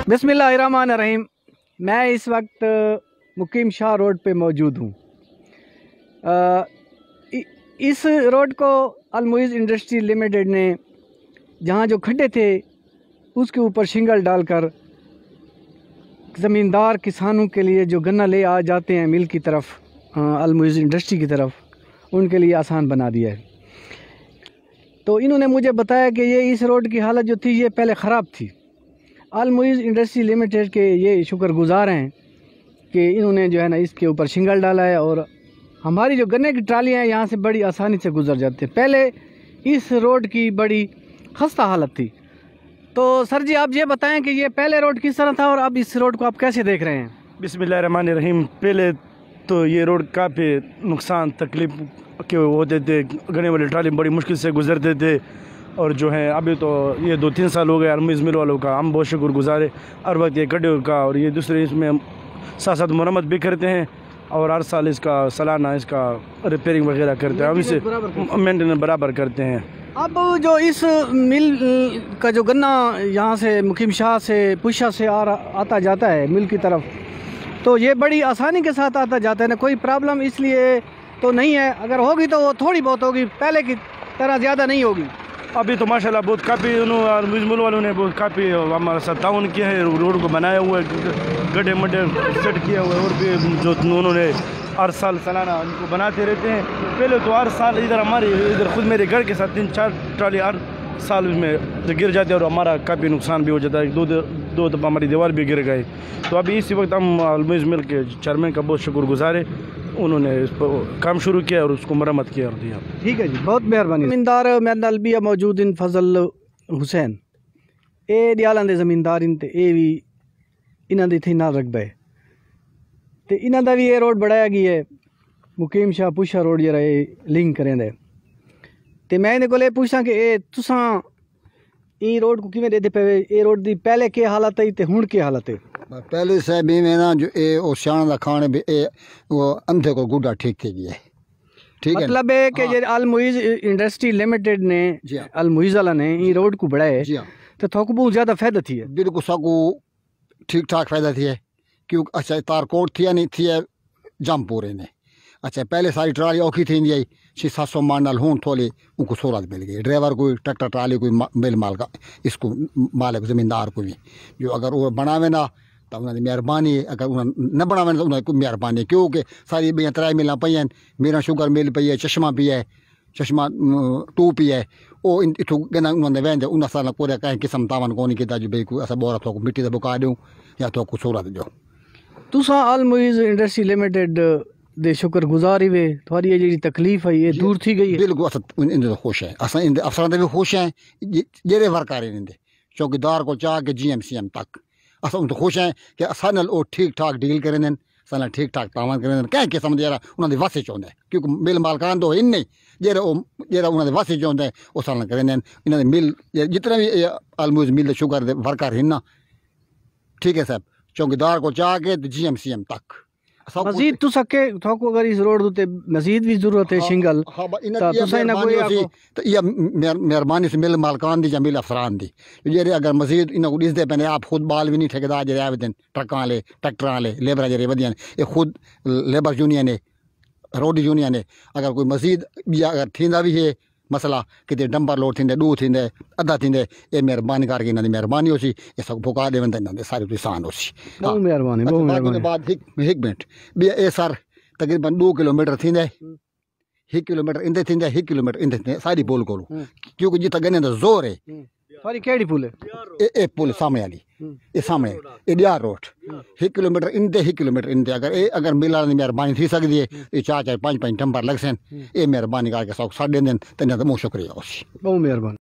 बिस्मिल्लाहिर्रहमानिर्रहीम। मैं इस वक्त मुकीम शाह रोड पे मौजूद हूँ। इस रोड को अल मुइज़ इंडस्ट्री लिमिटेड ने जहाँ जो खड्डे थे उसके ऊपर शिंगल डालकर ज़मींदार किसानों के लिए जो गन्ना ले आ जाते हैं मिल की तरफ, अल मुइज़ इंडस्ट्री की तरफ, उनके लिए आसान बना दिया है। तो इन्होंने मुझे बताया कि ये इस रोड की हालत जो थी ये पहले ख़राब थी। अल मुइज़ इंडस्ट्री लिमिटेड के ये शुक्रगुज़ार हैं कि इन्होंने जो है ना इसके ऊपर शिंगल डाला है और हमारी जो गन्ने की ट्रालियाँ हैं यहाँ से बड़ी आसानी से गुजर जाते हैं। पहले इस रोड की बड़ी खस्ता हालत थी। तो सर जी आप ये बताएं कि ये पहले रोड किस तरह था और अब इस रोड को आप कैसे देख रहे हैं? बिस्मिल्लाहिर्रहमानिर्रहीम। पहले तो ये रोड काफ़ी नुकसान तकलीफ के होते थे, गन्ने वाली ट्राली बड़ी मुश्किल से गुजरते थे। और जो है अभी तो ये 2-3 साल हो गए अल मुइज़ मिल वालों का, हम बहुत शुक्रगुज़ार है हर वक्त ये गड्ढे का। और ये दूसरे इसमें साथ साथ मरम्मत भी करते हैं और हर साल इसका सालाना इसका रिपेयरिंग वगैरह करते हैं, हम इसे मेंटेनेंस बराबर करते हैं। अब जो इस मिल का जो गन्ना यहाँ से मुकीम शाह से पुशा से आता जाता है मिल की तरफ, तो ये बड़ी आसानी के साथ आता जाता है ना, कोई प्रॉब्लम इसलिए तो नहीं है। अगर होगी तो वो थोड़ी बहुत होगी, पहले की तरह ज़्यादा नहीं होगी। अभी तो माशाल्लाह बहुत काफ़ी मुइज़ वालों ने बहुत काफ़ी हमारा साथ ताउन किया है, रोड को बनाया हुआ है, गड्ढे मड्ढे सेट किया हुआ है। और भी जो उन्होंने हर साल सालाना उनको बनाते रहते हैं। पहले तो हर साल इधर हमारे इधर खुद मेरे घर के साथ 3-4 ट्राली हर साल उसमें गिर जाते हैं और हमारा काफ़ी नुकसान भी हो जाता है। दो दफ़ा हमारी दीवार भी गिर गई। तो अभी इसी वक्त हम अल मुइज़ मिल के चेयरमैन का बहुत शुक्रगुज़ार है, उन्होंने इस पर काम शुरू किया और उसको मरम्मत किया और दिया। ठीक है जी, बहुत मेहरबानी। ज़मींदार मैं अलबिया मौजूद इन फजल हुसैन ए दियालां दे ज़मींदार इन ते ए भी इन्हां दे इत्थे नाल रकबा है ते इन्हां दा भी ये रोड बनाया गया है मुकीम शाह पुशा रोड जरा ये लिंक करें दे। ते मैं इन्हें कोले पूछा कि ए तुसां ई रोड को किवें देते पे, ए रोड दी पहले के हालत है ते हुण के हालत है? पहले से भी में ना जो ए ओ शान दा खाने भी ए वो अंधे को गुड्डा ठीक थी गया है। ठीक है, मतलब है कि जे अल मुइज़ इंडस्ट्री लिमिटेड ने अल मुइज़ वाला ने ई रोड को बढ़ाए तो थोक बहुत ज़्यादा फायदा थी है। बिल्कुल सबको ठीक ठाक फायदा थी है, क्योंकि अच्छा तारकोट थी नहीं थी है जमपुरे ने। अच्छा पहले सारी ट्राली औखी थी 600-700 मान नाल हूँ थोड़ी उनको सहूलत मिल गई। ड्राइवर को ट्रैक्टर ट्राली को मिल माल का इसको मालिक ज़मींदार को भी जो अगर वो बनावे ना तो उन्होंने मेहरबानी है, अगर उन्होंने न बनावे तो उन्होंने कोई मेहरबानी है। क्योंकि सारी बी 3 मिलां पई हैं, मेरा शुगर मिल पई है, चश्मा भी है, चश्मा 2 भी है। वो इतों गन्ना उन्होंने वेंदे उन साल कोई कहीं किस्म तावन को नहीं किया जो भाई कोई असा बोरा थोक मिट्टी का बुका दूँ या थोक को सहूलत दो। तुसां अल मुइज़ इंडस्ट्री लिमिटेड दे शुक्रगुज़ार ही वे, थोड़ी ये जी तकलीफ है ये दूर थी गई है। बिल्कुल अस इन खुश है, अस इन अफसरां भी खुश हैं जेरे वर्कर इन चौकीदार को चाह के GM-CM तक अस उन खुश हैं कि असन वो ठीक ठाक डील करें, सन ठीक ठाक तावन करें कहीं किस्म जरा उन्होंने वस चाहते हैं। क्योंकि मिल मालकान तो इन नहीं जेरा उन्होंने वस चाहते हैं वो सन करें। इन्होंने मिल जितने भी अल मुइज़ मिल शुगर वर्कर हैं ना, ठीक है साहब, चौकीदार को चाह के GM-CM तक मजीद तुस के थोको अगर इस रोड उते मजीद भी जरूरत है शिंगल तो तुसा ना कोई तो ये मेहरबानी से मिल मालकान दी या मिल अफसरान दी जेरे अगर मजीद इन्हें को दिसदे पे आप खुद बाल भी नहीं ठेकेदार जेरे आवे दिन ट्रकां वाले ट्रैक्टर वाले लेबर जेरे वदियां ये खुद लेबर यूनियन है रोड यूनियन है। अगर कोई मजीद या अगर थींदा भी है मसला किते डंपर लोड थींदे 2 थींदे अदा थींदे ये मेहरबानी करके इन्हां दी मेहरबानी होसी ये सब भुका देवन त इन्हां दे सारी किसान होसी। बहुत मेहरबानी, बहुत मेहरबानी। बाद एक मिनट बे ए सर तकरीबन 2 किलोमीटर थींदे 1 किलोमीटर इंदे थींदे 1 किलोमीटर इंदे सारी पुल कोलो, क्योंकि जिता गने दा जोर है सारी केड़ी पुल है ए पुल सामने वाली ये सामने ए दियार रोड 1 किलोमीटर इंदे 1 किलोमीटर इंदे अगर मिला दी मेहरबानी थी सकदी है ये 4-4 5-5 टंबर लग सन ये मेहरबानी करके सब साढ़े दिन तन्ने तो शुक्रिया होसी। बहुत मेहरबानी।